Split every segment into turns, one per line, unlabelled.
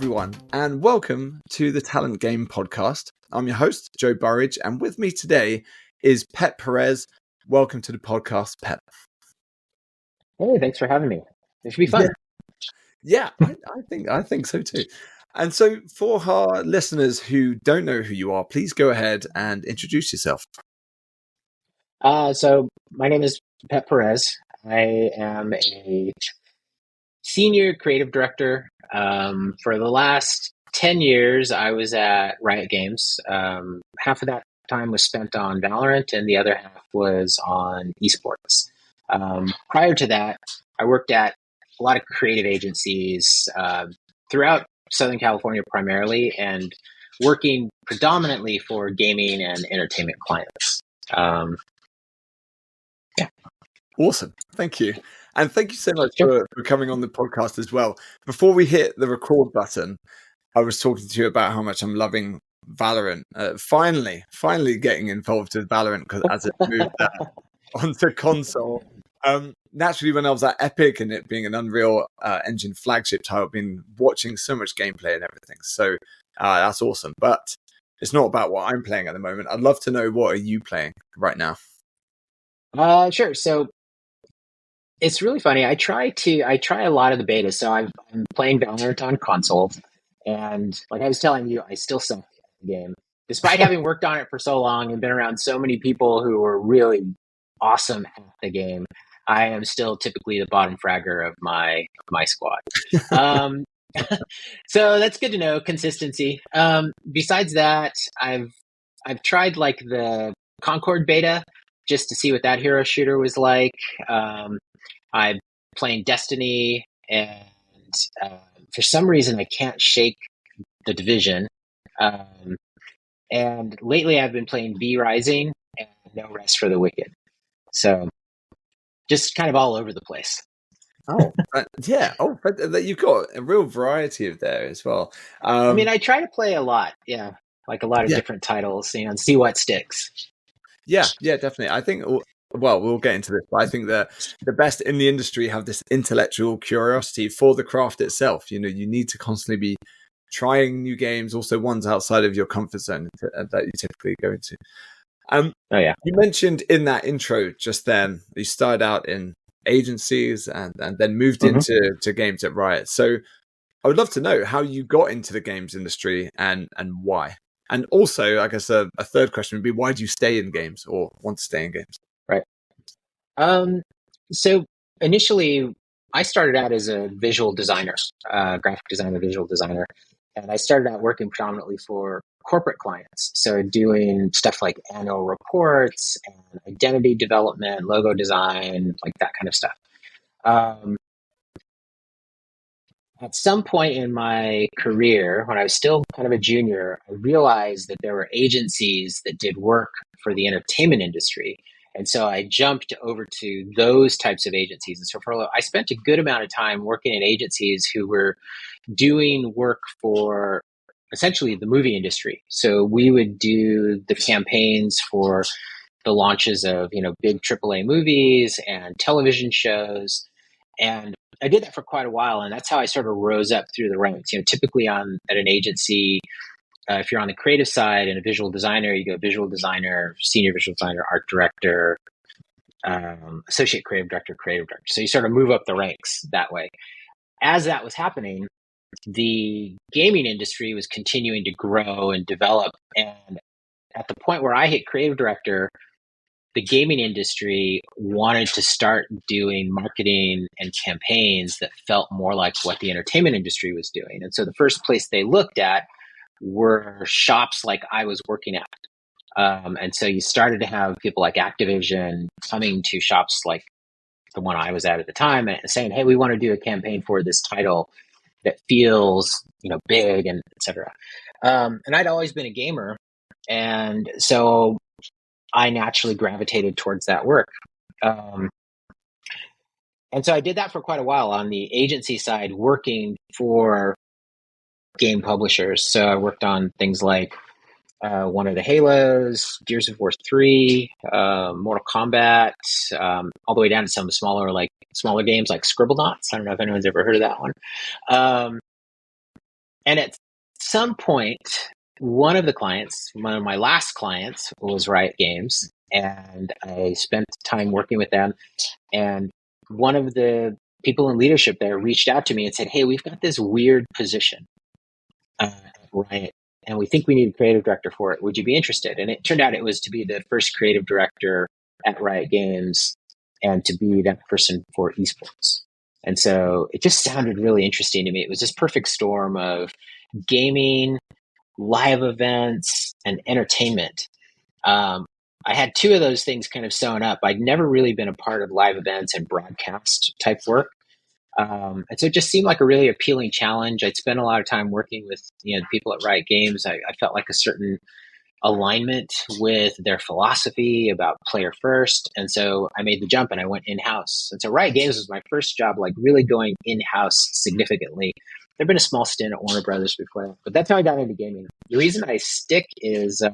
everyone, and welcome to the Talent Game podcast. I'm your host, Joe Burridge, and with me today is Pep Perez. Welcome to the podcast, Pep.
Hey, thanks for having me. It should be fun.
Yeah, I think so too. And so for our listeners who don't know who you are, please go ahead and introduce yourself.
So my name is Pep Perez. I am a senior creative director. For the last 10 years, I was at Riot Games. Half of that time was spent on VALORANT, and the other half was on esports. Prior to that, I worked at a lot of creative agencies throughout Southern California primarily, and working predominantly for gaming and entertainment clients. Yeah.
Awesome. Thank you. And thank you so much for coming on the podcast as well. Before we hit the record button, I was talking to you about how much I'm loving VALORANT. Finally getting involved with VALORANT because as it moved onto console. Naturally, when I was at Epic and it being an Unreal Engine flagship title, I've been watching so much gameplay and everything. So that's awesome. But it's not about what I'm playing at the moment. I'd love to know, what are you playing right now?
Sure. So it's really funny. I try a lot of the betas. So I'm playing VALORANT on console, and like I was telling you, I still suck at the game, despite having worked on it for so long and been around so many people who were really awesome at the game. I am still typically the bottom fragger of my squad. So that's good to know. Consistency. Besides that, I've tried like the Concord beta just to see what that hero shooter was like. I'm playing Destiny, and for some reason I can't shake the Division. And lately I've been playing V Rising and No Rest for the Wicked. So just kind of all over the place.
Yeah. But you've got a real variety of there as well.
I mean, I try to play a lot. Yeah. Like a lot of different titles, and see what sticks.
Yeah, definitely. I think, well, we'll get into this, but I think that the best in the industry have this intellectual curiosity for the craft itself. You know, you need to constantly be trying new games, also ones outside of your comfort zone that you typically go into. You mentioned in that intro just then, you started out in agencies and then moved into games at Riot. So I would love to know how you got into the games industry and why. And also, I guess a third question would be, why do you stay in games or want to stay in games?
Right. So initially, I started out as a visual designer, graphic designer, visual designer. And I started out working predominantly for corporate clients. So doing stuff like annual reports and identity development, logo design, like that kind of stuff. At some point in my career, when I was still kind of a junior, I realized that there were agencies that did work for the entertainment industry. And so I jumped over to those types of agencies. And so I spent a good amount of time working in agencies who were doing work for essentially the movie industry. So we would do the campaigns for the launches of, big AAA movies and television shows. And I did that for quite a while, and that's how I sort of rose up through the ranks. Typically at an agency, if you're on the creative side and a visual designer, you go visual designer, senior visual designer, art director, associate creative director. So you sort of move up the ranks that way. As that was happening, the gaming industry was continuing to grow and develop. And at the point where I hit creative director, the gaming industry wanted to start doing marketing and campaigns that felt more like what the entertainment industry was doing. And so the first place they looked at were shops like I was working at. And so you started to have people like Activision coming to shops like the one I was at the time and saying, hey, we want to do a campaign for this title that feels, big and et cetera. And I'd always been a gamer. And so I naturally gravitated towards that work. And so I did that for quite a while on the agency side, working for game publishers. So I worked on things like one of the Halos, Gears of War 3, Mortal Kombat, all the way down to some smaller games like Scribblenauts. I don't know if anyone's ever heard of that one. And at some point, one of my last clients was Riot Games, and I spent time working with them. And one of the people in leadership there reached out to me and said, "Hey, we've got this weird position at Riot, and we think we need a creative director for it. Would you be interested?" And it turned out it was to be the first creative director at Riot Games and to be that person for esports. And so it just sounded really interesting to me. It was this perfect storm of gaming, live events, and entertainment. I had two of those things kind of sewn up. I'd never really been a part of live events and broadcast type work. And so it just seemed like a really appealing challenge. I'd spent a lot of time working with people at Riot Games. I felt like a certain alignment with their philosophy about player first. And so I made the jump and I went in-house. And so Riot Games was my first job, like really going in-house significantly. There'd been a small stint at Warner Brothers before, but that's how I got into gaming. The reason I stick is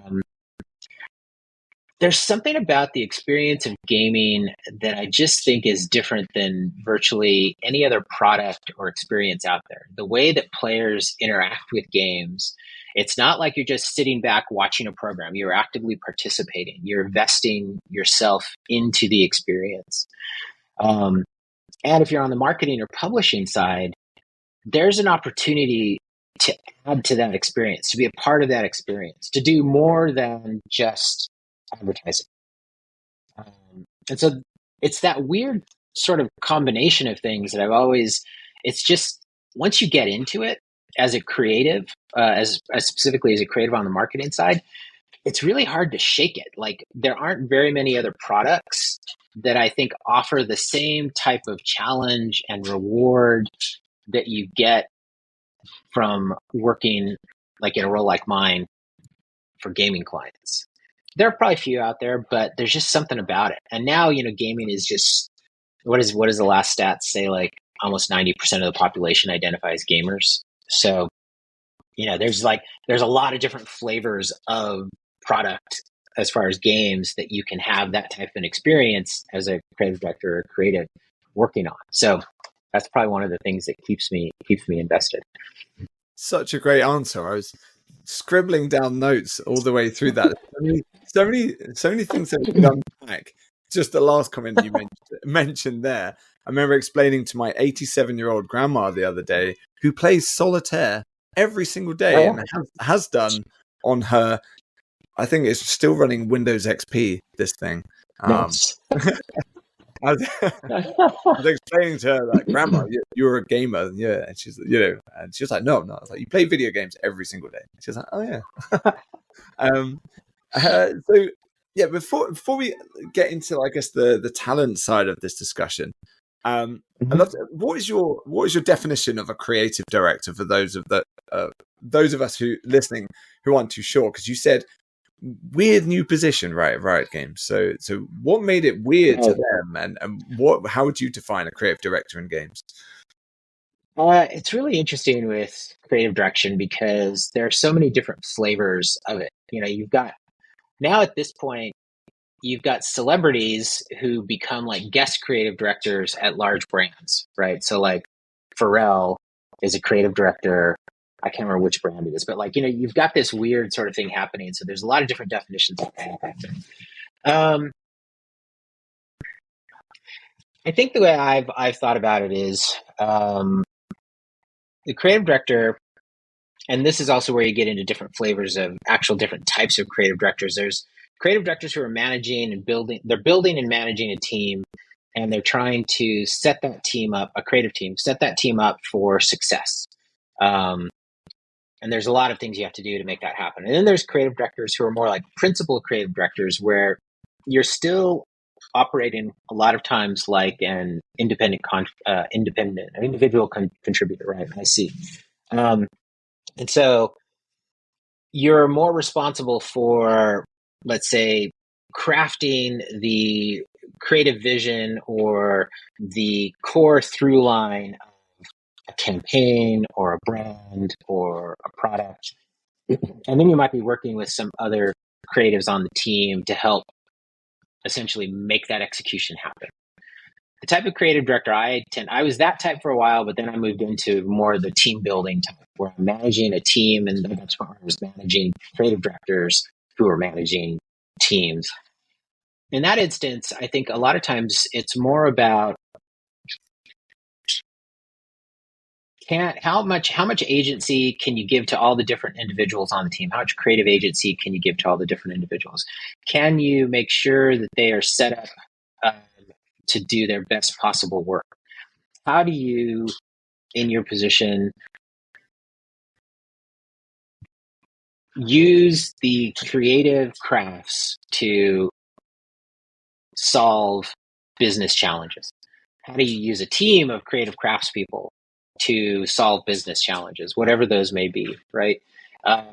there's something about the experience of gaming that I just think is different than virtually any other product or experience out there. The way that players interact with games, it's not like you're just sitting back watching a program. You're actively participating. You're investing yourself into the experience. And if you're on the marketing or publishing side, there's an opportunity to add to that experience, to be a part of that experience, to do more than just advertising. And so it's that weird sort of combination of things that it's just, once you get into it as a creative, as specifically as a creative on the marketing side, it's really hard to shake it. Like there aren't very many other products that I think offer the same type of challenge and reward that you get from working like in a role like mine for gaming clients. There are probably a few out there, but there's just something about it. And now, gaming is just, what is the last stats say? Like almost 90% of the population identifies gamers. So, there's a lot of different flavors of product as far as games that you can have that type of an experience as a creative director or creative working on. So that's probably one of the things that keeps me invested.
Such a great answer. I was scribbling down notes all the way through that. So many things that we could unpack. Just the last comment you mentioned there. I remember explaining to my 87-year-old grandma the other day, who plays solitaire every single day and has done on her. I think it's still running Windows XP. This thing.
Nice.
I was explaining to her, like, "Grandma, you're a gamer, yeah." And she's, and she was like, "No, no." I was like, "You play video games every single day." She's like, "Oh yeah." So yeah, before we get into, I guess, the talent side of this discussion, I'd love to, what is your definition of a creative director for those of us who listening who aren't too sure? Because you said weird new position, right? Riot Games. So what made it weird to them, and how would you define a creative director in games?
It's really interesting with creative direction because there are so many different flavors of it. You've got, now at this point, you've got celebrities who become like guest creative directors at large brands, right? So like Pharrell is a creative director. I can't remember which brand it is, but you've got this weird sort of thing happening. So there's a lot of different definitions of creative director. I think the way I've thought about it is the creative director, and this is also where you get into different flavors of actual different types of creative directors. There's creative directors who are managing and building and managing a team, and they're trying to set that team up, a creative team, set that team up for success. And there's a lot of things you have to do to make that happen. And then there's creative directors who are more like principal creative directors, where you're still operating a lot of times like an individual contributor, right? I see. And so you're more responsible for, let's say, crafting the creative vision or the core through line of a campaign or a brand or a product. And then you might be working with some other creatives on the team to help essentially make that execution happen. the type of creative director I was that type for a while, but then I moved into more the team building type, where I'm managing a team, and that's where I was managing creative directors who are managing teams. In that instance, I think a lot of times it's more about how much agency can you give to all the different individuals on the team? How much creative agency can you give to all the different individuals? Can you make sure that they are set up to do their best possible work? How do you, in your position, use the creative crafts to solve business challenges? How do you use a team of creative craftspeople to solve business challenges, whatever those may be, right? I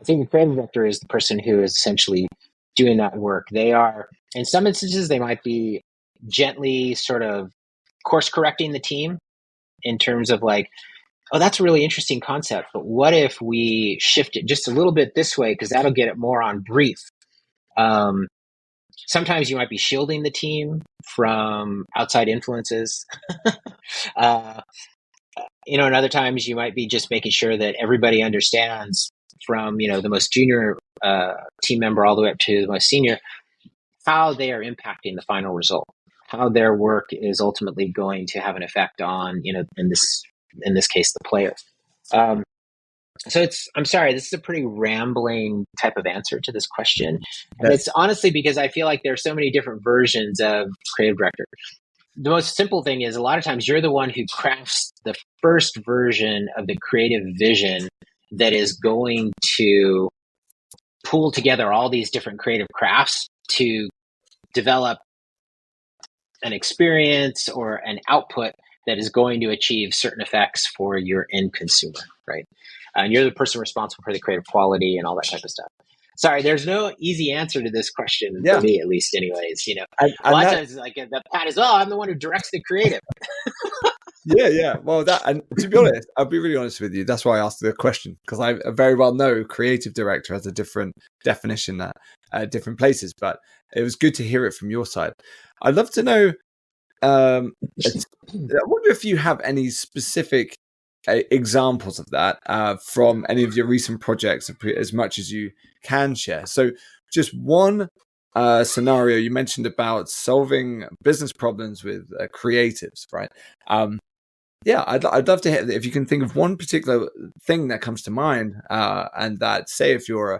think a creative director is the person who is essentially doing that work. They are, in some instances, they might be gently sort of course correcting the team in terms of like, oh, that's a really interesting concept, but what if we shift it just a little bit this way, because that'll get it more on brief. Sometimes you might be shielding the team from outside influences. And other times you might be just making sure that everybody understands, from the most junior team member all the way up to the most senior, how they are impacting the final result, how their work is ultimately going to have an effect on, in this case, the player. So I'm sorry, this is a pretty rambling type of answer to this question. And it's honestly because I feel like there are so many different versions of creative director. The most simple thing is, a lot of times you're the one who crafts the first version of the creative vision that is going to pull together all these different creative crafts to develop an experience or an output that is going to achieve certain effects for your end consumer, right? And you're the person responsible for the creative quality and all that type of stuff. Sorry, there's no easy answer to this question for me, at least, anyways. A lot of times it's like the pat is, I'm the one who directs the creative.
Yeah. Well, and to be honest, I'll be really honest with you. That's why I asked the question, because I very well know creative director has a different definition at different places. But it was good to hear it from your side. I'd love to know. I wonder if you have any specific examples of that from any of your recent projects, as much as you can share. So, just one scenario you mentioned about solving business problems with creatives, right? I'd love to hear if you can think of one particular thing that comes to mind, and that, say, if you're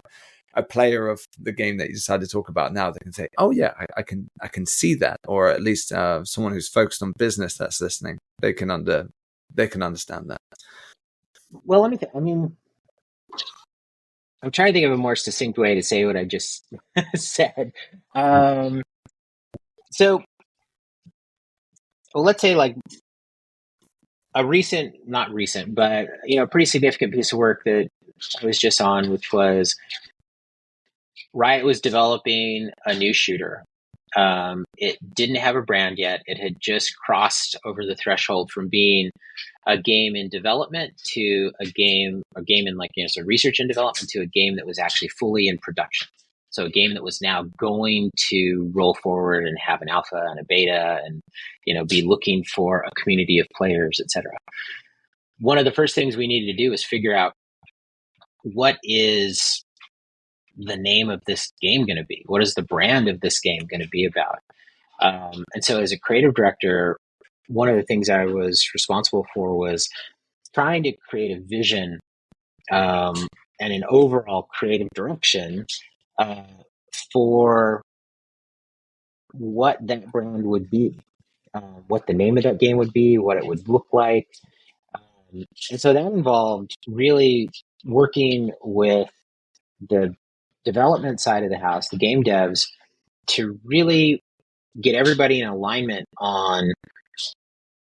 a player of the game that you decided to talk about now, they can say, "Oh yeah, I can see that," or at least someone who's focused on business that's listening, they can understand that.
Well, let me think. I mean, I'm trying to think of a more succinct way to say what I just said. So, well, let's say like a not recent, but a pretty significant piece of work that I was just on, which was Riot was developing a new shooter. It didn't have a brand yet. It had just crossed over the threshold from being a game in development to a game in so research and development, to a game that was actually fully in production. So a game that was now going to roll forward and have an alpha and a beta and, be looking for a community of players, etc. One of the first things we needed to do was figure out, what is the name of this game going to be? What is the brand of this game going to be about? And so as a creative director, one of the things I was responsible for was trying to create a vision and an overall creative direction for what that brand would be, what the name of that game would be, what it would look like. And so that involved really working with the development side of the house, the game devs, to really get everybody in alignment on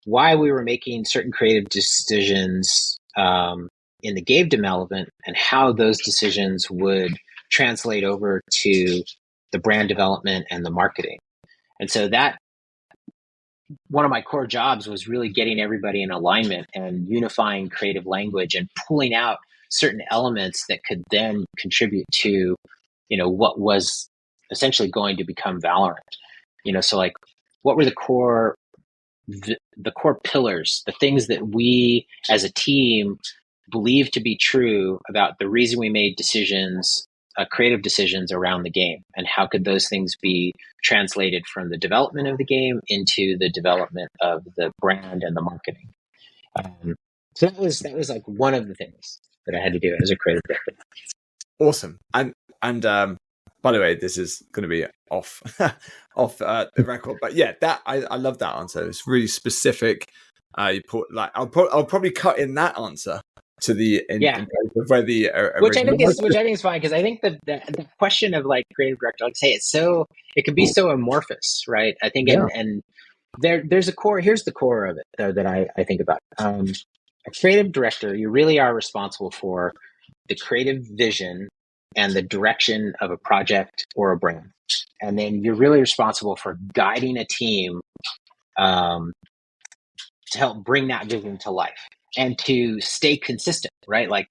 why we were making certain creative decisions in the game development, and how those decisions would translate over to the brand development and the marketing. And so that, one of my core jobs was really getting everybody in alignment and unifying creative language and pulling out certain elements that could then contribute to, what was essentially going to become VALORANT. So like what were the core pillars, the things that we as a team believe to be true about the reason we made decisions, creative decisions around the game, and how could those things be translated from the development of the game into the development of the brand and the marketing. So that was like one of the things that I had to do as a creative director.
Awesome. And by the way, this is going to be off the record, but yeah, that I love that answer. It's really specific. You put like I'll probably cut in that answer to the in place of where the
which I think is fine, because I think the question of like creative director, like I say, it can be so amorphous, right? I think and there's a core. Here's the core of it though, that I think about. A creative director, you really are responsible for the creative vision and the direction of a project or a brand. And then you're really responsible for guiding a team to help bring that vision to life and to stay consistent, right? Like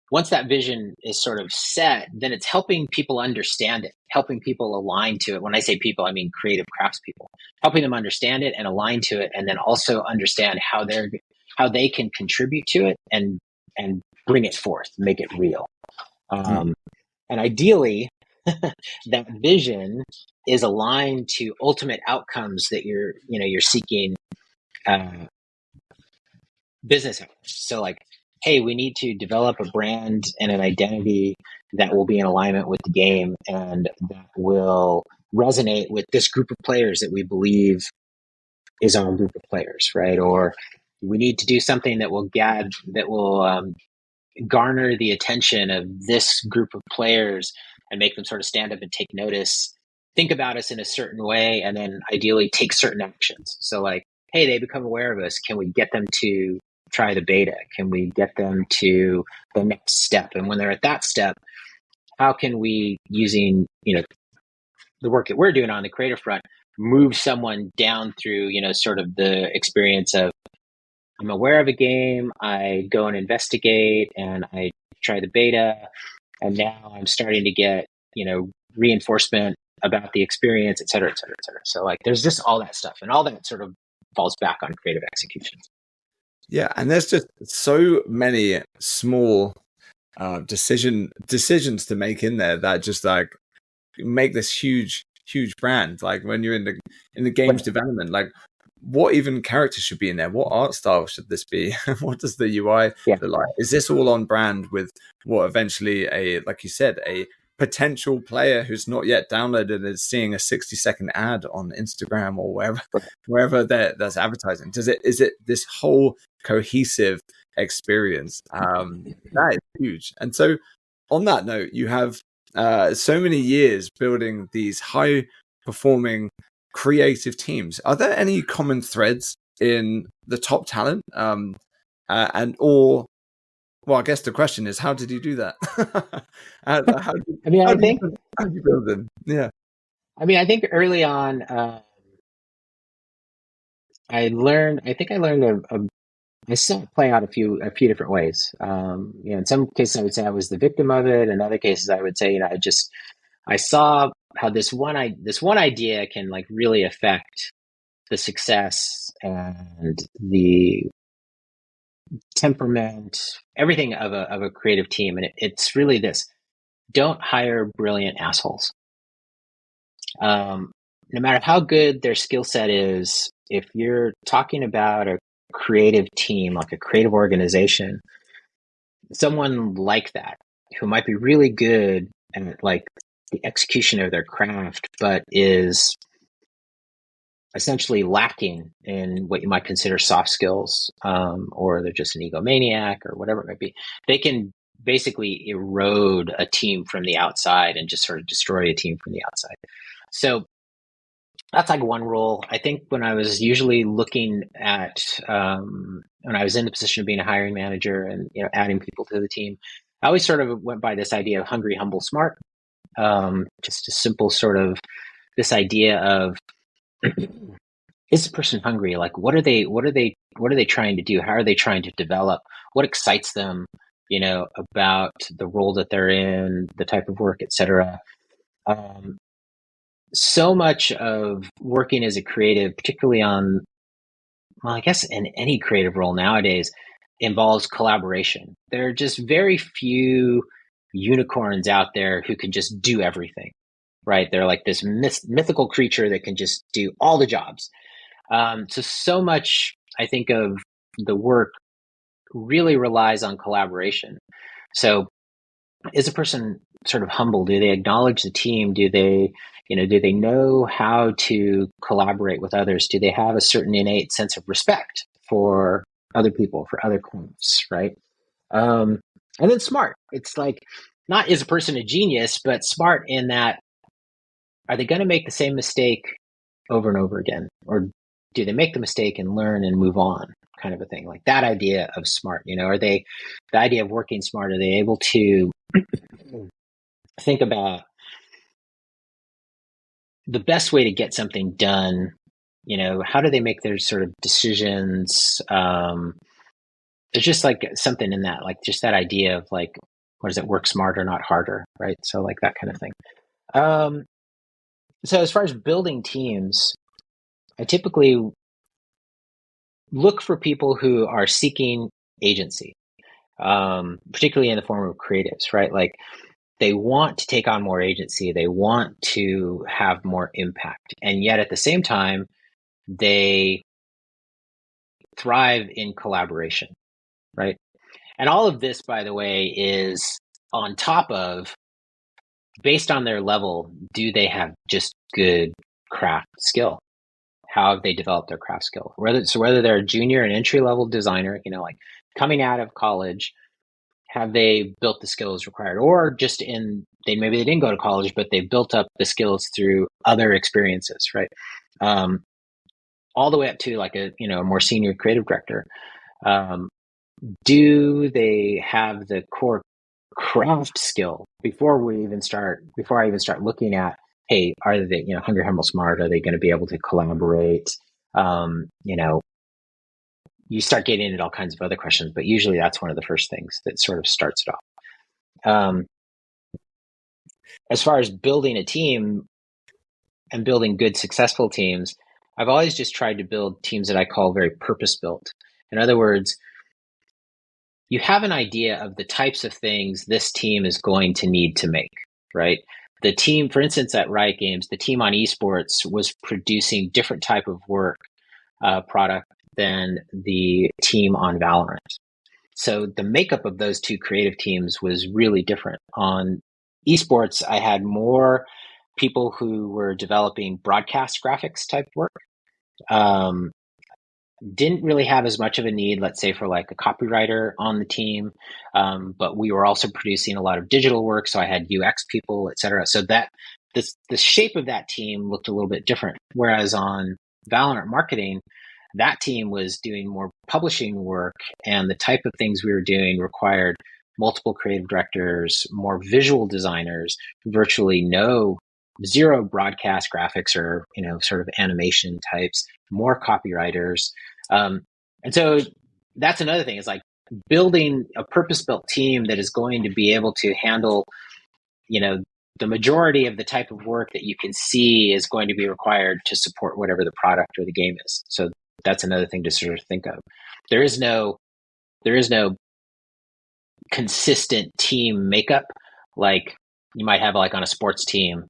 once that vision is sort of set, then it's helping people understand it, helping people align to it. When I say people, I mean creative craftspeople, helping them understand it and align to it, and then also understand how they can contribute to it and bring it forth, make it real. And ideally, that vision is aligned to ultimate outcomes that you're seeking business outcomes. So like, hey, we need to develop a brand and an identity that will be in alignment with the game and that will resonate with this group of players that we believe is our group of players, right? Or we need to do something that will garner the attention of this group of players and make them sort of stand up and take notice, think about us in a certain way, and then ideally take certain actions. So like, hey, they become aware of us. Can we get them to try the beta? Can we get them to the next step? And when they're at that step, how can we, using, the work that we're doing on the creative front, move someone down through, sort of the experience of, I'm aware of a game, I go and investigate, and I try the beta, and now I'm starting to get, reinforcement about the experience, et cetera, et cetera, et cetera. So like, there's just all that stuff, and all that sort of falls back on creative execution.
Yeah, and there's just so many small decisions to make in there that just like make this huge brand. Like when you're in the games development, like what even character should be in there? What art style should this be? What does the UI look like? Is this all on brand with what eventually like you said, a potential player who's not yet downloaded is seeing a 60-second ad on Instagram or wherever there's advertising? Is it this whole cohesive experience? That is huge. And so on that note, you have so many years building these high performing creative teams. Are there any common threads in the top talent? Well, I guess the question is, how did you do that? how did you build them? Yeah.
I mean, I think early on, I saw it play out a few different ways. In some cases, I would say I was the victim of it. In other cases, I would say, I saw how this one idea can like really affect the success and the temperament, everything of a creative team. And it's really this: don't hire brilliant assholes. No matter how good their skill set is, if you're talking about a creative team, like a creative organization, someone like that who might be really good at like the execution of their craft, but is essentially lacking in what you might consider soft skills, or they're just an egomaniac or whatever it might be, they can basically erode a team from the outside and just sort of destroy a team from the outside. So that's like one rule. I think when I was usually looking at, when I was in the position of being a hiring manager and, adding people to the team, I always sort of went by this idea of hungry, humble, smart. Just a simple sort of this idea of, is the person hungry? Like, what are they trying to do? How are they trying to develop? What excites them, about the role that they're in, the type of work, et cetera. so much of working as a creative, particularly on, well, I guess in any creative role nowadays, involves collaboration. There are just very few unicorns out there who can just do everything, right? They're like this mythical creature that can just do all the jobs. So much, I think, of the work really relies on collaboration. So is a person sort of humble? Do they acknowledge the team? Do they know how to collaborate with others? Do they have a certain innate sense of respect for other people, for other crafts, right? And then smart. It's like, not is a person a genius, but smart in that, are they going to make the same mistake over and over again? Or do they make the mistake and learn and move on, kind of a thing? Like that idea of smart, are they, the idea of working smart, are they able to think about the best way to get something done? How do they make their sort of decisions? There's just like something in that, like just that idea of like, what is it, work smarter, not harder, right? So like that kind of thing. So as far as building teams, I typically look for people who are seeking agency, particularly in the form of creatives, right? Like they want to take on more agency, they want to have more impact, and yet at the same time, they thrive in collaboration, right? And all of this, by the way, is on top of, based on their level, do they have just good craft skill? How have they developed their craft skill? Whether they're a junior and entry level designer, like coming out of college, have they built the skills required? Or just maybe they didn't go to college, but they built up the skills through other experiences, right? All the way up to like a more senior creative director. Do they have the core craft skill before I even start looking at, hey, are they, hungry, humble, smart? Are they going to be able to collaborate? You start getting into all kinds of other questions, but usually that's one of the first things that sort of starts it off. As far as building a team and building good, successful teams, I've always just tried to build teams that I call very purpose-built. In other words, you have an idea of the types of things this team is going to need to make, right? The team, for instance, at Riot Games, the team on esports was producing different type of work product than the team on VALORANT. So the makeup of those two creative teams was really different. On esports, I had more people who were developing broadcast graphics type work. Didn't really have as much of a need, let's say, for like a copywriter on the team, but we were also producing a lot of digital work, so I had UX people, etc. So that the shape of that team looked a little bit different. Whereas on VALORANT marketing, that team was doing more publishing work, and the type of things we were doing required multiple creative directors, more visual designers, virtually zero broadcast graphics or sort of animation types, more copywriters. And so that's another thing, is like building a purpose-built team that is going to be able to handle, the majority of the type of work that you can see is going to be required to support whatever the product or the game is. So that's another thing to sort of think of. There is no consistent team makeup like you might have like on a sports team.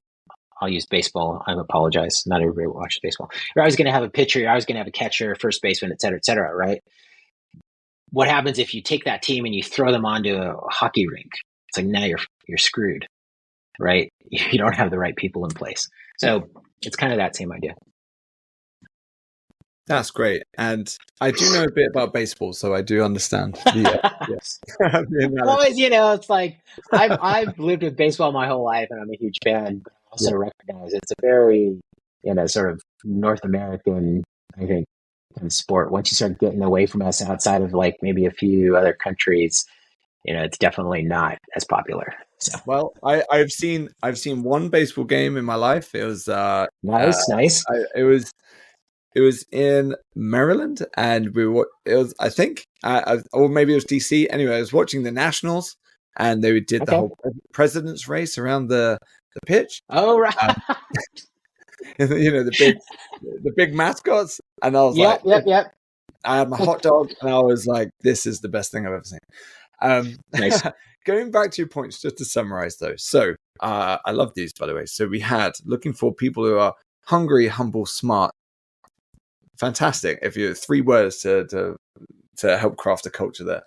I'll use baseball. I apologize. Not everybody watches baseball. You're always going to have a pitcher. You're always going to have a catcher, first baseman, et cetera, right? What happens if you take that team and you throw them onto a hockey rink? It's like, now you're screwed, right? You don't have the right people in place. So it's kind of that same idea.
That's great. And I do know a bit about baseball, so I do understand. Yes.
Always, it's like I've lived with baseball my whole life, and I'm a huge fan. But I also recognize it's a very, sort of North American, I think, kind of sport. Once you start getting away from us outside of like maybe a few other countries, it's definitely not as popular. So.
Well, I've seen one baseball game in my life. It was
nice.
It was in Maryland, and I think, or maybe it was DC. Anyway, I was watching the Nationals, and they did the whole president's race around the pitch.
Oh, right.
the big mascots, and I was like,
Yep.
I had my hot dog, and I was like, this is the best thing I've ever seen.
Nice.
Going back to your points, just to summarize those. So I love these, by the way. So we had looking for people who are hungry, humble, smart. Fantastic. If you're 3 words to help craft a culture there.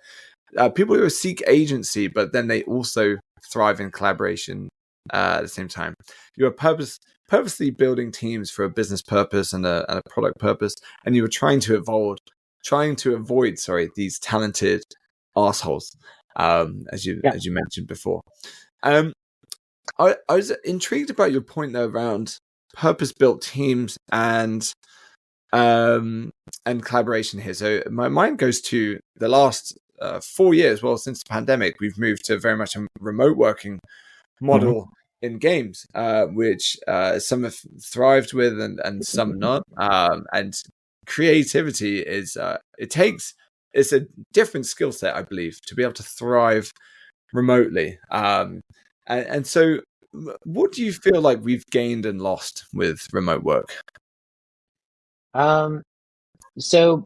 People who seek agency, but then they also thrive in collaboration at the same time. You are purposely building teams for a business purpose and a product purpose, and you are trying to avoid these talented assholes, as you mentioned before. I was intrigued about your point though around purpose-built teams and collaboration here. So my mind goes to the last 4 years. Well, since the pandemic, we've moved to very much a remote working model in games, which some have thrived with and some not. And creativity is it's a different skill set, I believe, to be able to thrive remotely. And so, what do you feel like we've gained and lost with remote work?
So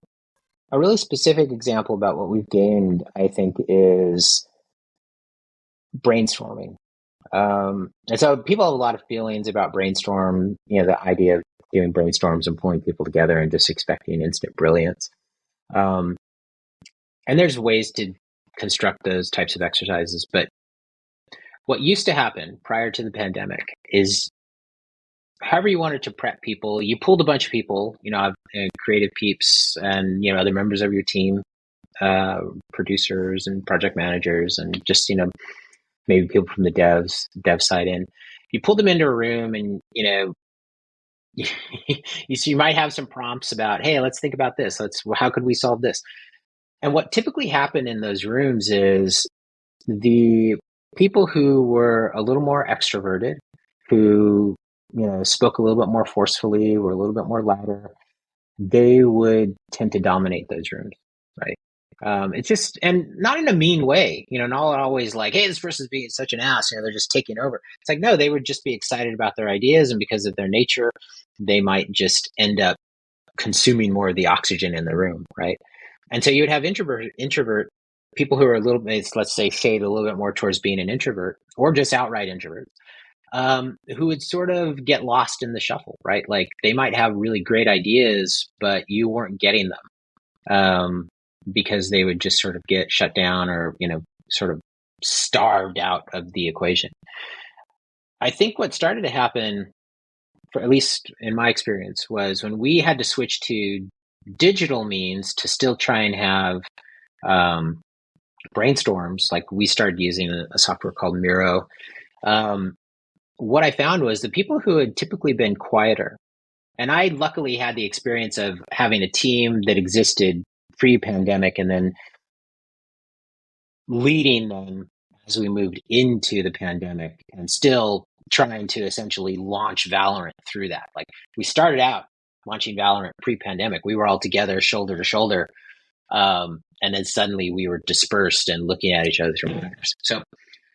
a really specific example about what we've gained, I think, is brainstorming. And so people have a lot of feelings about brainstorm, the idea of doing brainstorms and pulling people together and just expecting instant brilliance. And there's ways to construct those types of exercises. But what used to happen prior to the pandemic is however you wanted to prep people, you pulled a bunch of people, creative peeps and, other members of your team, producers and project managers and just, maybe people from the dev side in. You pull them into a room and, you might have some prompts about, hey, let's think about this. How could we solve this? And what typically happened in those rooms is the people who were a little more extroverted, who, spoke a little bit more forcefully, were a little bit more louder, they would tend to dominate those rooms, right? It's just, and not in a mean way, not always like, hey, this person's being such an ass, they're just taking over. It's like, no, they would just be excited about their ideas. And because of their nature, they might just end up consuming more of the oxygen in the room, right? And so you would have introvert people who are a little bit, let's say, shade a little bit more towards being an introvert or just outright introverts, who would sort of get lost in the shuffle, right? Like they might have really great ideas, but you weren't getting them. Because they would just sort of get shut down or, sort of starved out of the equation. I think what started to happen, for at least in my experience, was when we had to switch to digital means to still try and have brainstorms, like we started using a software called Miro. What I found was the people who had typically been quieter, and I luckily had the experience of having a team that existed pre-pandemic and then leading them as we moved into the pandemic and still trying to essentially launch VALORANT through that. Like we started out launching VALORANT pre-pandemic. We were all together shoulder to shoulder. And then suddenly we were dispersed and looking at each other through monitors. So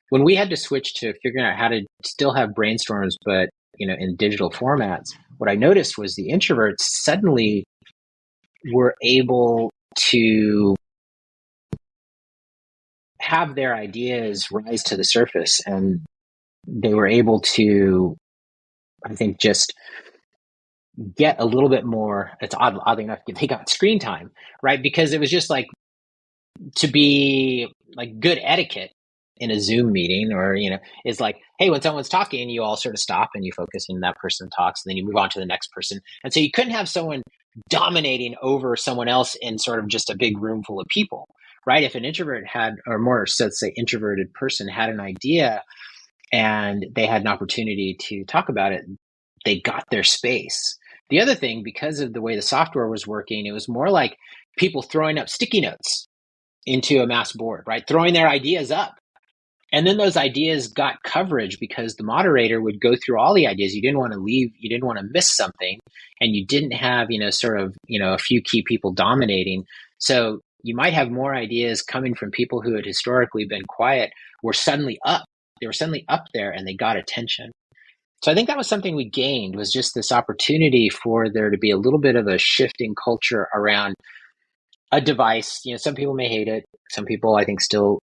when we had to switch to figuring out how to still have brainstorms, but in digital formats, what I noticed was the introverts suddenly were able to have their ideas rise to the surface, and they were able to, I think, just get a little bit more. It's oddly enough, they got screen time, right? Because it was just like to be like good etiquette in a Zoom meeting, or is like, hey, when someone's talking, you all sort of stop and you focus, and that person talks, and then you move on to the next person. And so you couldn't have someone dominating over someone else in sort of just a big room full of people, right? If an introvert had, or more, let's say, introverted person had an idea and they had an opportunity to talk about it, they got their space. The other thing, because of the way the software was working, it was more like people throwing up sticky notes into a mass board, right? Throwing their ideas up. And then those ideas got coverage because the moderator would go through all the ideas. You didn't want to leave, you didn't want to miss something, and you didn't have, a few key people dominating. So you might have more ideas coming from people who had historically been quiet, were suddenly up. They were suddenly up there and they got attention. So I think that was something we gained, was just this opportunity for there to be a little bit of a shifting culture around a device. Some people may hate it. Some people, I think, still,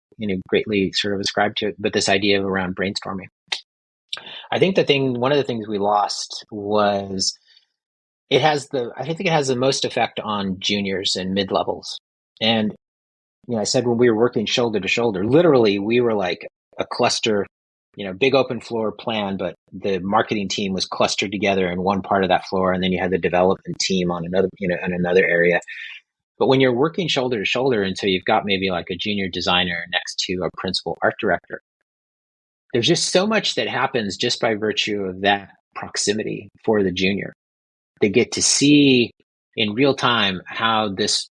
greatly sort of ascribe to it. But this idea of around brainstorming, I think one of the things we lost was I think it has the most effect on juniors and mid levels. And, I said when we were working shoulder to shoulder, literally we were like a cluster, big open floor plan, but the marketing team was clustered together in one part of that floor. And then you had the development team on another, in another area. But when you're working shoulder to shoulder, and so you've got maybe like a junior designer next to a principal art director, there's just so much that happens just by virtue of that proximity for the junior. They get to see in real time how this,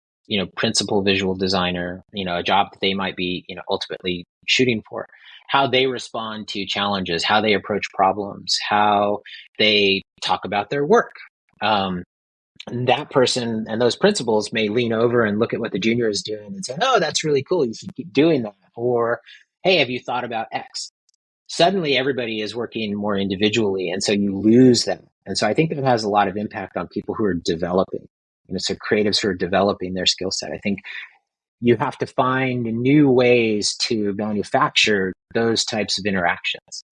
principal visual designer, a job that they might be, ultimately shooting for, how they respond to challenges, how they approach problems, how they talk about their work. That person and those principals may lean over and look at what the junior is doing and say, "Oh, that's really cool. You should keep doing that." Or, "Hey, have you thought about X?" Suddenly everybody is working more individually, and so you lose them. And so I think that has a lot of impact on people who are developing, so creatives who are developing their skill set. I think you have to find new ways to manufacture those types of interactions.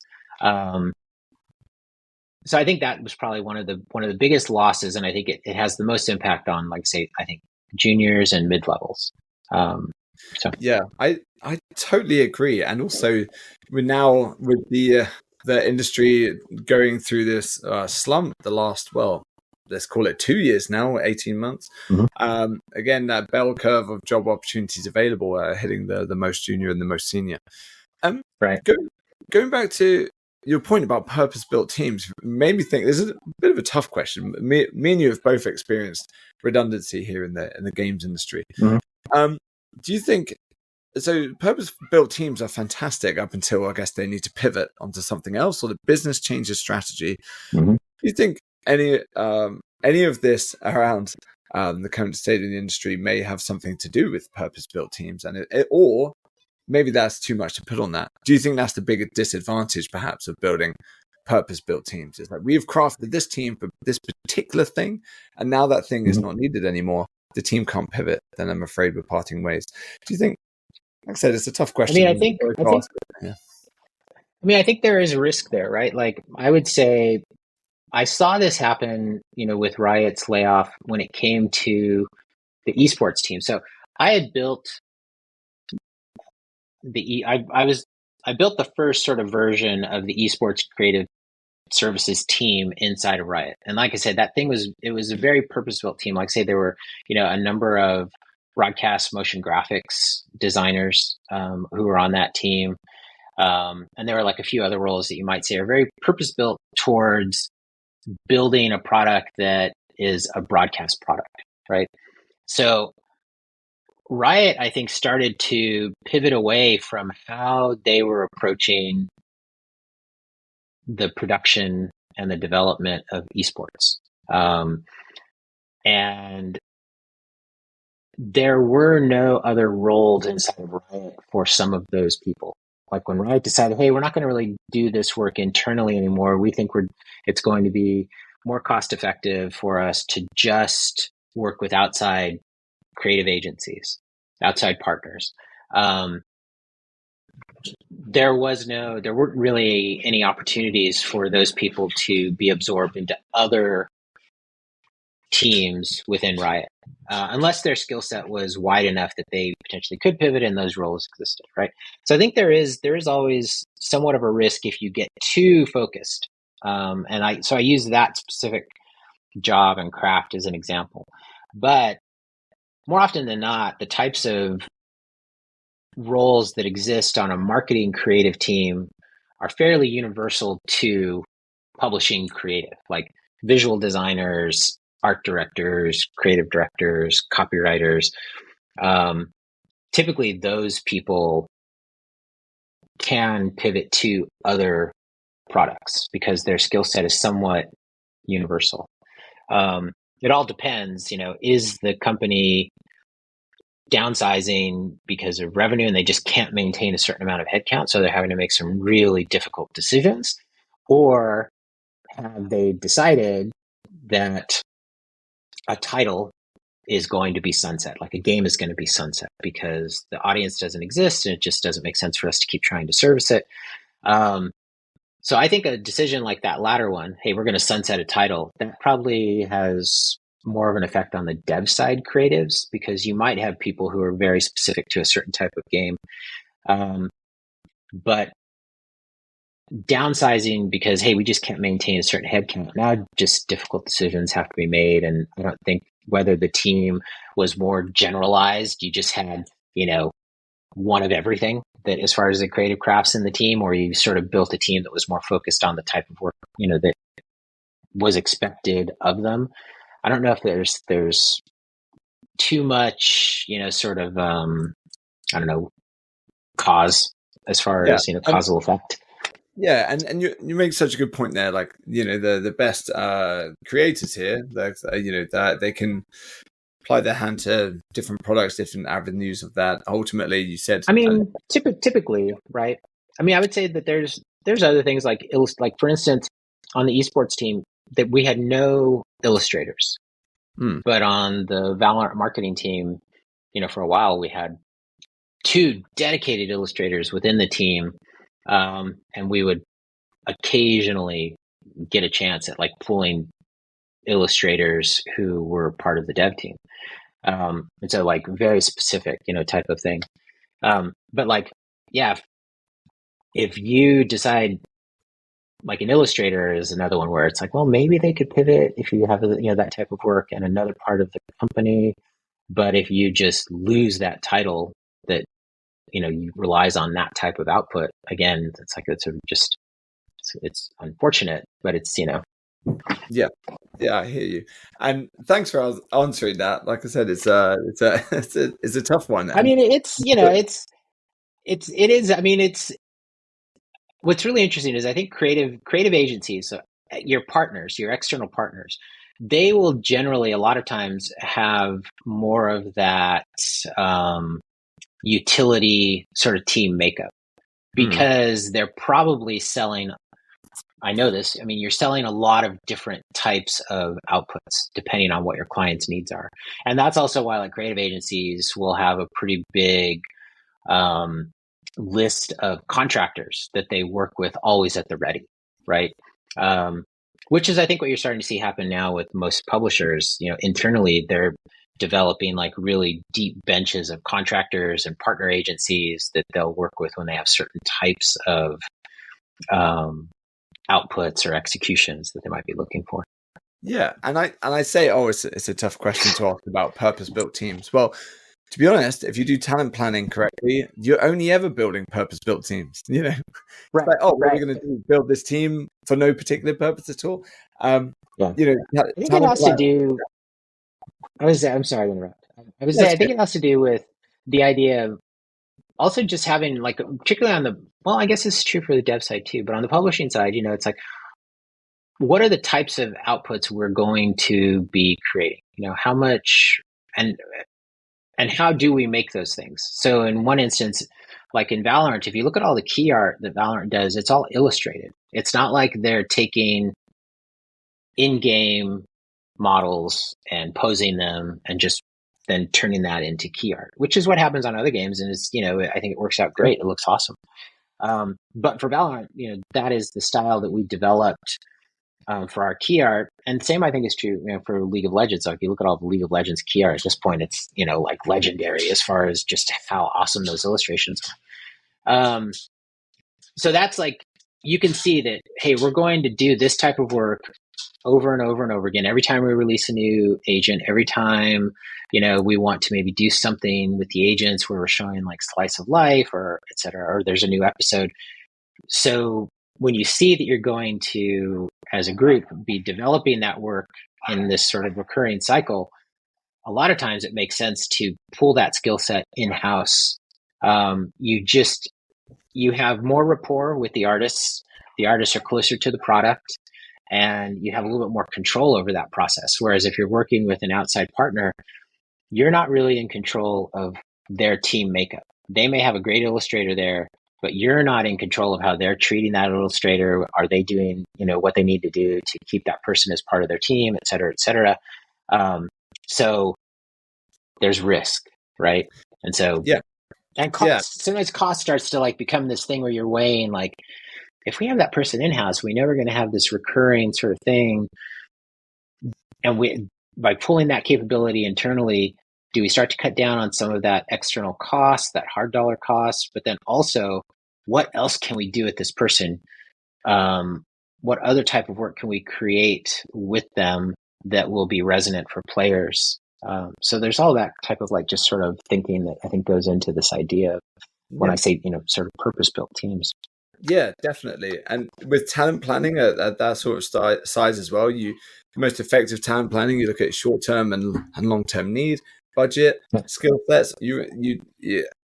So I think that was probably one of the biggest losses, and I think it has the most impact on, like, say, I think juniors and mid levels.
Yeah, I totally agree, and also we're now with the industry going through this slump the last, well, let's call it 2 years now, 18 months.
Mm-hmm.
Again, that bell curve of job opportunities available hitting the most junior and the most senior.
Right.
Going back to your point about purpose-built teams made me think this is a bit of a tough question. Me and you have both experienced redundancy here in the games industry.
Mm-hmm.
Do you think so? Purpose-built teams are fantastic up until, I guess, they need to pivot onto something else, or the business changes strategy.
Mm-hmm.
Do you think any of this around the current state of the industry may have something to do with purpose-built teams, and or maybe that's too much to put on that? Do you think that's the bigger disadvantage, perhaps, of building purpose-built teams? It's like, we've crafted this team for this particular thing, and now that thing is not needed anymore. The team can't pivot. Then I'm afraid we're parting ways. Do you think? Like I said, it's a tough question.
I think there is risk there, right? Like, I would say I saw this happen, with Riot's layoff when it came to the esports team. So I had built I built the first sort of version of the esports creative services team inside of Riot. And like I said, it was a very purpose-built team. Like I say, there were, a number of broadcast motion graphics designers who were on that team. And there were like a few other roles that you might say are very purpose-built towards building a product that is a broadcast product, right? So Riot, I think, started to pivot away from how they were approaching the production and the development of esports. And there were no other roles inside of Riot for some of those people. Like when Riot decided, hey, we're not going to really do this work internally anymore. We think it's going to be more cost effective for us to just work with outside creative agencies, outside partners. There weren't really any opportunities for those people to be absorbed into other teams within Riot, unless their skill set was wide enough that they potentially could pivot and those roles existed, right? So I think there is always somewhat of a risk if you get too focused. So I use that specific job and craft as an example. But more often than not, the types of roles that exist on a marketing creative team are fairly universal to publishing creative, like visual designers, art directors, creative directors, copywriters. Typically, those people can pivot to other products because their skill set is somewhat universal. It all depends, is the company downsizing because of revenue and they just can't maintain a certain amount of headcount, so they're having to make some really difficult decisions? Or have they decided that a title is going to be sunset, like a game is going to be sunset because the audience doesn't exist and it just doesn't make sense for us to keep trying to service it. So I think a decision like that latter one, hey, we're going to sunset a title, that probably has more of an effect on the dev side creatives, because you might have people who are very specific to a certain type of game. But downsizing because, hey, we just can't maintain a certain headcount. Now just difficult decisions have to be made. And I don't think whether the team was more generalized, you just had, one of everything that as far as the creative crafts in the team, or you sort of built a team that was more focused on the type of work, that was expected of them. I don't know if there's too much, sort of, I don't know, cause as far as, causal effect.
Yeah, and you make such a good point there. Like, the best creators here, that they can apply their hand to different products, different avenues of that. Ultimately, you said.
I mean, typically, right? I mean, I would say that there's other things like for instance, on the esports team, that we had no illustrators, but on the VALORANT marketing team, for a while we had 2 dedicated illustrators within the team, and we would occasionally get a chance at like pulling illustrators who were part of the dev team. And so like very specific, type of thing. But like, yeah, if you decide, like an illustrator is another one where it's like, well, maybe they could pivot if you have, that type of work in another part of the company. But if you just lose that title that, you relies on that type of output, again, it's like, it's sort of just, it's unfortunate, but it's,
Yeah, I hear you, and thanks for answering that. Like I said, it's a tough one.
I mean, it is. I mean, what's really interesting is I think creative agencies, so your partners, your external partners, they will generally a lot of times have more of that utility sort of team makeup, because they're probably selling. I know this. I mean, you're selling a lot of different types of outputs depending on what your client's needs are. And that's also why like creative agencies will have a pretty big list of contractors that they work with always at the ready, right? Which is, I think, what you're starting to see happen now with most publishers. Internally, they're developing like really deep benches of contractors and partner agencies that they'll work with when they have certain types of outputs or executions that they might be looking for.
Yeah, and I say, it's a tough question to ask about purpose-built teams. Well, to be honest, if you do talent planning correctly, you're only ever building purpose-built teams.
Right.
It's like, what are we going to do? Build this team for no particular purpose at all?
I think it has to do. I'm sorry to interrupt. I think it has to do with the idea of also just having like, particularly on the, well, I guess it's true for the dev side too, but on the publishing side, it's like, what are the types of outputs we're going to be creating? How much and how do we make those things? So in one instance, like in VALORANT, if you look at all the key art that VALORANT does, it's all illustrated. It's not like they're taking in-game models and posing them and just then turning that into key art, which is what happens on other games. And it's, I think it works out great. It looks awesome. But for VALORANT, that is the style that we developed for our key art. And same, I think, is true for League of Legends. So if you look at all the League of Legends key art at this point, it's, like legendary as far as just how awesome those illustrations are. So that's like, you can see that, hey, we're going to do this type of work over and over and over again. Every time we release a new agent, every time, we want to maybe do something with the agents where we're showing like slice of life or et cetera, or there's a new episode. So when you see that you're going to, as a group, be developing that work in this sort of recurring cycle, a lot of times it makes sense to pull that skill set in-house. You have more rapport with the artists. The artists are closer to the product, and you have a little bit more control over that process. Whereas if you're working with an outside partner, you're not really in control of their team makeup. They may have a great illustrator there, but you're not in control of how they're treating that illustrator. Are they doing, what they need to do to keep that person as part of their team, et cetera, et cetera. So there's risk, right? And so,
Yeah.
and sometimes cost starts to like become this thing where you're weighing like, if we have that person in-house, we're never going to have this recurring sort of thing. And by pulling that capability internally, do we start to cut down on some of that external cost, that hard dollar cost? But then also, what else can we do with this person? What other type of work can we create with them that will be resonant for players? So there's all that type of like just sort of thinking that I think goes into this idea of when I say, sort of purpose-built teams.
Yeah, definitely. And with talent planning at that sort of size as well, the most effective talent planning, you look at short-term and long-term need, budget, skill sets. You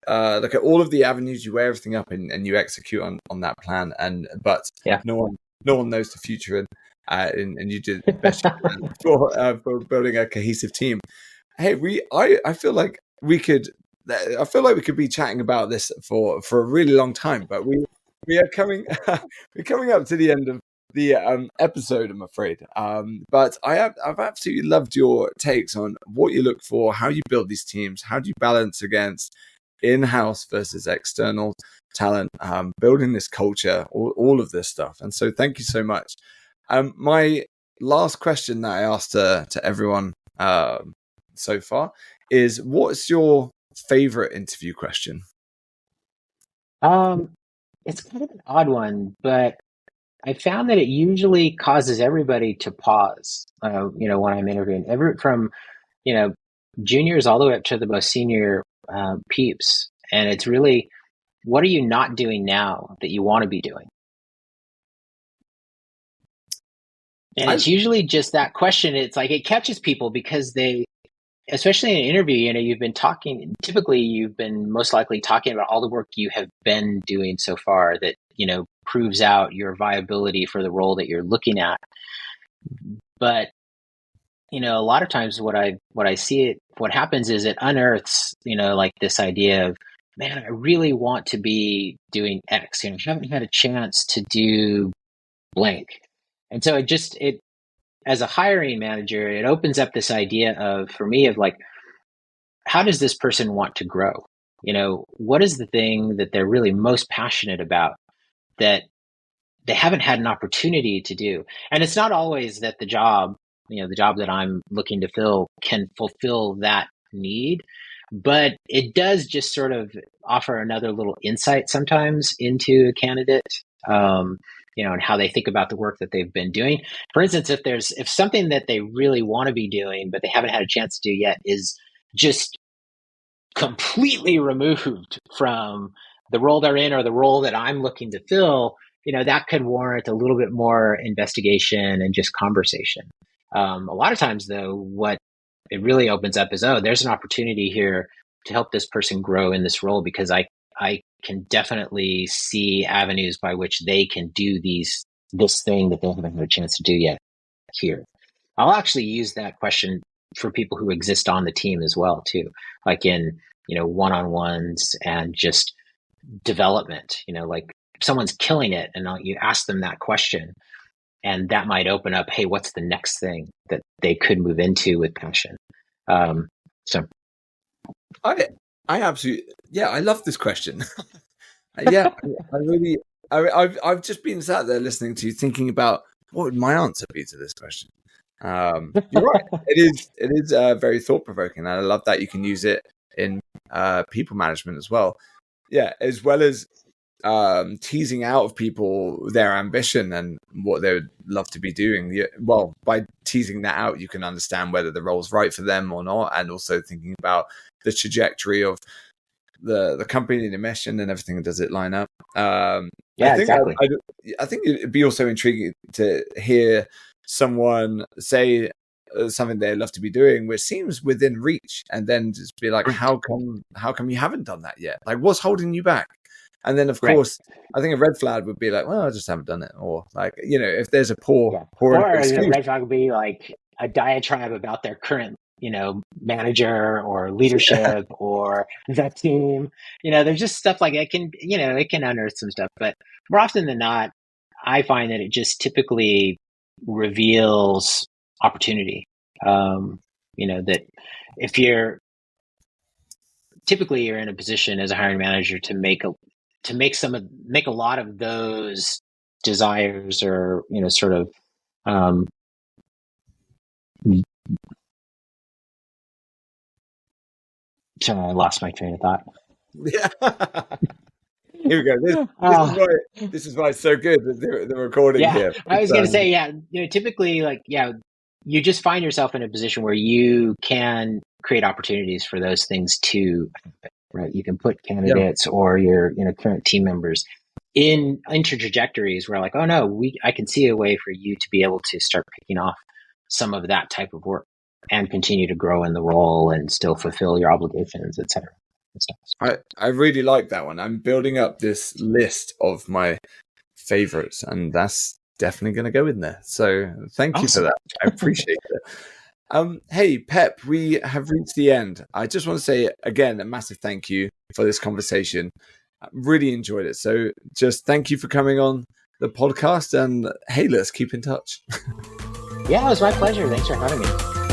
look at all of the avenues, you weigh everything up, and you execute on that plan. But no one knows the future, and you did the best you can for building a cohesive team. Hey, I feel like we could be chatting about this for a really long time, but we are coming up to the end of the episode, I'm afraid. But I've absolutely loved your takes on what you look for, how you build these teams, how do you balance against in-house versus external talent, building this culture, all of this stuff. And so thank you so much. My last question that I asked to everyone so far is, what's your favorite interview question?
It's kind of an odd one, but I found that it usually causes everybody to pause, when I'm interviewing, from, juniors all the way up to the most senior peeps. And it's really, what are you not doing now that you want to be doing? And it's usually just that question. It's like, it catches people because especially in an interview, typically you've been most likely talking about all the work you have been doing so far that, proves out your viability for the role that you're looking at. But, a lot of times what happens is it unearths, like this idea of, man, I really want to be doing X, I haven't had a chance to do blank. And so it as a hiring manager, it opens up this idea for me of like, how does this person want to grow? What is the thing that they're really most passionate about that they haven't had an opportunity to do? And it's not always that the job that I'm looking to fill can fulfill that need, but it does just sort of offer another little insight sometimes into a candidate, and how they think about the work that they've been doing. For instance, if something that they really want to be doing, but they haven't had a chance to do yet is just completely removed from the role they're in or the role that I'm looking to fill, that could warrant a little bit more investigation and just conversation. A lot of times, though, what it really opens up is, there's an opportunity here to help this person grow in this role because I can definitely see avenues by which they can do this thing that they haven't had a chance to do yet here. I'll actually use that question for people who exist on the team as well, too, like in, one-on-ones and just development, like someone's killing it and you ask them that question and that might open up, hey, what's the next thing that they could move into with passion? So
I absolutely, I love this question. I've just been sat there listening to you, thinking about what would my answer be to this question. You're right. It is very thought provoking, and I love that you can use it in people management as well. Yeah, as well as teasing out of people their ambition and what they would love to be doing. Well, by teasing that out, you can understand whether the role's right for them or not, and also thinking about the trajectory of the company, the mission, and everything. Does it line up?
Exactly.
I think it'd be also intriguing to hear someone say something they'd love to be doing, which seems within reach, and then just be like, how come you haven't done that yet? Like, what's holding you back? And then, of course, I think a red flag would be like, well, I just haven't done it. Or like, if there's a poor
or a red flag would be like a diatribe about their current manager or leadership or the team. There's just stuff like it can unearth some stuff, but more often than not, I find that it just typically reveals opportunity. That if you're in a position as a hiring manager to make a lot of those desires or sort of sorry, I lost my train of thought.
Yeah. Here we go. This is why it's so good, the recording here.
I was going to say, typically, you just find yourself in a position where you can create opportunities for those things to happen, right? You can put candidates or your current team members into trajectories where like, oh no, I can see a way for you to be able to start picking off some of that type of work and continue to grow in the role and still fulfill your obligations, etc.
I really like that one. I'm building up this list of my favorites, and that's definitely going to go in there. So thank you for that. I appreciate it. Hey, Pep, we have reached the end. I just want to say again a massive thank you for this conversation. I really enjoyed it. So just thank you for coming on the podcast, and hey, let's keep in touch.
Yeah, it was my pleasure. Thanks for having me.